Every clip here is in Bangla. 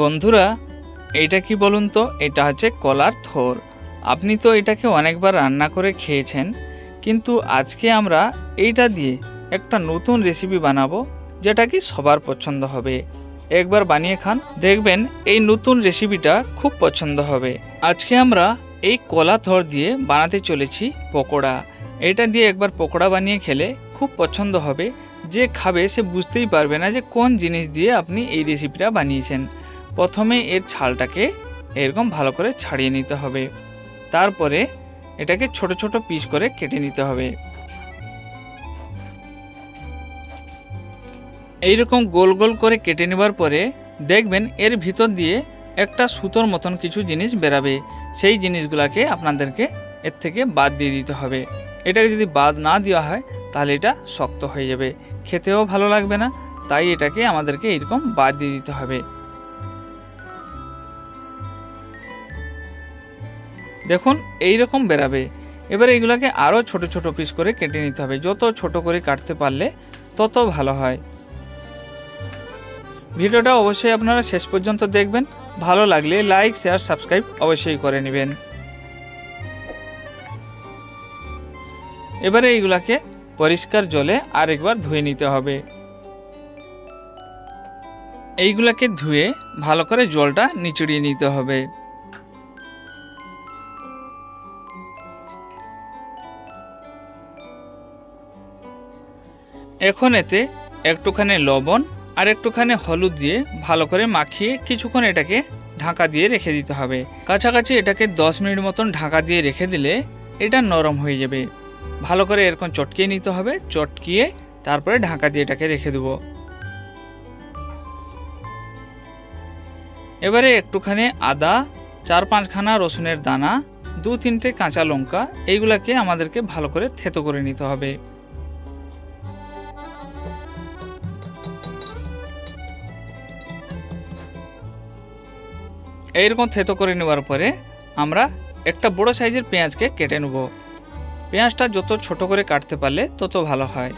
বন্ধুরা, এইটা কি বলুন তো? এটা হচ্ছে কলার থোর। আপনি তো এটাকে অনেকবার রান্না করে খেয়েছেন, কিন্তু আজকে আমরা এইটা দিয়ে একটা নতুন রেসিপি বানাবো, যেটা কি সবার পছন্দ হবে। একবার বানিয়ে খান, দেখবেন এই নতুন রেসিপিটা খুব পছন্দ হবে। আজকে আমরা এই কলা থোর দিয়ে বানাতে চলেছি পকোড়া। এটা দিয়ে একবার পকোড়া বানিয়ে খেলে খুব পছন্দ হবে। যে খাবে সে বুঝতেই পারবে না যে কোন জিনিস দিয়ে আপনি এই রেসিপিটা বানিয়েছেন। প্রথমে এর ছালটাকে এরকম ভালো করে ছাড়িয়ে নিতে হবে। তারপরে এটাকে ছোট ছোট পিস করে কেটে নিতে হবে। এইরকম গোল গোল করে কেটে নেবার পরে দেখবেন এর ভিতর দিয়ে একটা সুতোর মতন কিছু জিনিস বেরাবে। সেই জিনিসগুলোকে আপনাদেরকে এর থেকে বাদ দিয়ে দিতে হবে। এটাকে যদি বাদ না দেওয়া হয় তাহলে এটা শক্ত হয়ে যাবে, খেতেও ভালো লাগবে না। তাই এটাকে আমাদেরকে এরকম বাদ দিয়ে দিতে হবে। দেখুন এই রকম বেরাবে। এবারে এগুলোকে আরও ছোট ছোট পিস করে কেটে নিতে হবে। যত ছোট করে কাটতে পারলে তত ভালো হয়। ভিডিওটা অবশ্যই আপনারা শেষ পর্যন্ত দেখবেন। ভালো লাগলে লাইক, শেয়ার, সাবস্ক্রাইব অবশ্যই করে নেবেন। এবারে এইগুলাকে পরিষ্কার জলে আরেকবার ধুয়ে নিতে হবে। এইগুলাকে ধুয়ে ভালো করে জলটা নিচড়িয়ে নিতে হবে। এখন এতে একটুখানি লবণ আর একটুখানি হলুদ দিয়ে ভালো করে মাখিয়ে কিছুক্ষণ এটাকে ঢাকা দিয়ে রেখে দিতে হবে। কাছাকাছি এটাকে 10 মিনিট মতন ঢাকা দিয়ে রেখে দিলে এটা নরম হয়ে যাবে। ভালো করে এরকম চটকিয়ে নিতে হবে। চটকিয়ে তারপরে ঢাকা দিয়ে এটাকে রেখে দেব। এবারে একটুখানি আদা, 4-5 খানা রসুনের দানা, 2-3টে কাঁচা লঙ্কা, এইগুলাকে আমাদেরকে ভালো করে থেতো করে নিতে হবে। এইরকম থেতো করে নেওয়ার পরে আমরা একটা বড় সাইজের পেঁয়াজকে কেটে নেব। পেঁয়াজটা যত ছোট করে কাটতে পারলে তত ভালো হয়।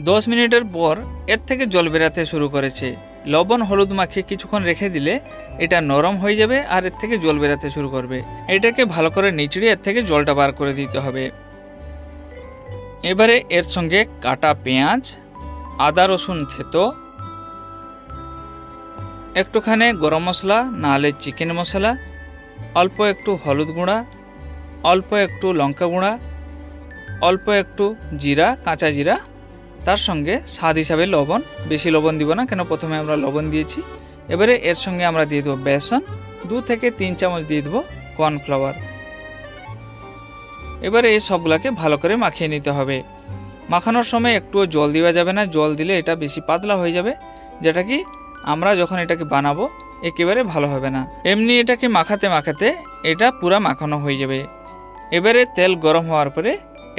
দশ মিনিটের পর এর থেকে জল বেরাতে শুরু করেছে। লবণ হলুদ মাখিয়ে কিছুক্ষণ রেখে দিলে এটা নরম হয়ে যাবে আর এর থেকে জল বেরাতে শুরু করবে। এটাকে ভালো করে নিচড়ে এর থেকে জলটা বার করে দিতে হবে। এবারে এর সঙ্গে কাটা পেঁয়াজ, আদা রসুন থেতো, একটুখানি গরম মশলা নাহলে চিকেন মশলা, অল্প একটু হলুদ গুঁড়া, অল্প একটু লঙ্কা গুঁড়া, অল্প একটু জিরা, কাঁচা জিরা, তার সঙ্গে স্বাদ হিসাবে লবণ। বেশি লবণ দিব না, কেন প্রথমে আমরা লবণ দিয়েছি। এবারে এর সঙ্গে আমরা দিয়ে দেবো বেসন, 2 থেকে 3 চামচ দিয়ে দেবো কর্নফ্লাওয়ার। এবারে এই সবগুলোকে ভালো করে মাখিয়ে নিতে হবে। মাখানোর সময় একটুও জল দেওয়া যাবে না। জল দিলে এটা বেশি পাতলা হয়ে যাবে, যেটা কি আমরা যখন এটাকে বানাবো একেবারে ভালো হবে না। এমনি এটাকে মাখাতে মাখাতে এটা পুরা মাখানো হয়ে যাবে। এবারে তেল গরম হওয়ার পরে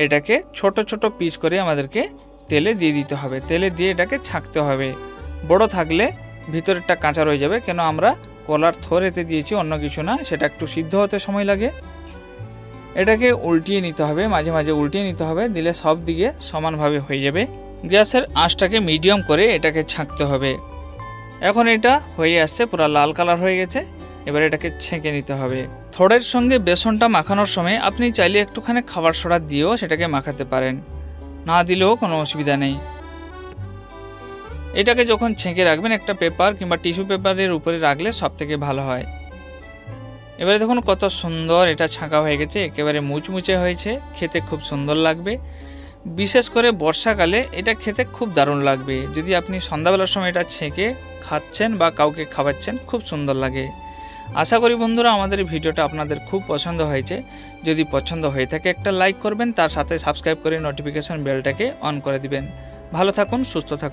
এটাকে ছোট ছোট পিস করে আমাদেরকে তেলে দিয়ে দিতে হবে। তেলে দিয়ে এটাকে ছাঁকতে হবে। বড় থাকলে ভিতরেরটা কাঁচা রয়ে যাবে, কেন আমরা কলার থোর এতে দিয়েছি, অন্য কিছু না। সেটা একটু সিদ্ধ হতে সময় লাগে। এটাকে উল্টিয়ে নিতে হবে, মাঝে মাঝে উল্টিয়ে নিতে হবে, দিলে সব দিকে সমানভাবে হয়ে যাবে। গ্যাসের আঁচটাকে মিডিয়াম করে এটাকে ছাঁকতে হবে। এখন এটা হয়ে আসছে, পুরো লাল কালার হয়ে গেছে। এবার এটাকে ছেঁকে নিতে হবে। থোড়ের সঙ্গে বেসনটা মাখানোর সময় আপনি চাইলে একটুখানি খাবার সোডা দিয়েও সেটাকে মাখাতে পারেন, না দিলেও কোনো অসুবিধা নেই। এটাকে যখন ছেঁকে রাখবেন একটা পেপার কিংবা টিস্যু পেপারের উপরে রাখলে সব থেকে ভালো হয়। এবারে দেখুন কত সুন্দর এটা ছাঁকা হয়ে গেছে, একেবারে মুচমুচে হয়েছে, খেতে খুব সুন্দর লাগবে। বিশেষ করে বর্ষাকালে এটা খেতে খুব দারুণ লাগবে। যদি আপনি সন্ধ্যাবেলার সময় এটা ছেঁকে খাচ্ছেন বা কাউকে খাওয়াচ্ছেন, খুব সুন্দর লাগে। আশা করি বন্ধুরা আমাদের ভিডিওটা আপনাদের খুব পছন্দ হয়েছে। যদি পছন্দ হয়ে থাকে একটা লাইক করবেন, তার সাথে সাবস্ক্রাইব করে নোটিফিকেশন বেলটাকে অন করে দিবেন। ভালো থাকুন, সুস্থ থাকুন।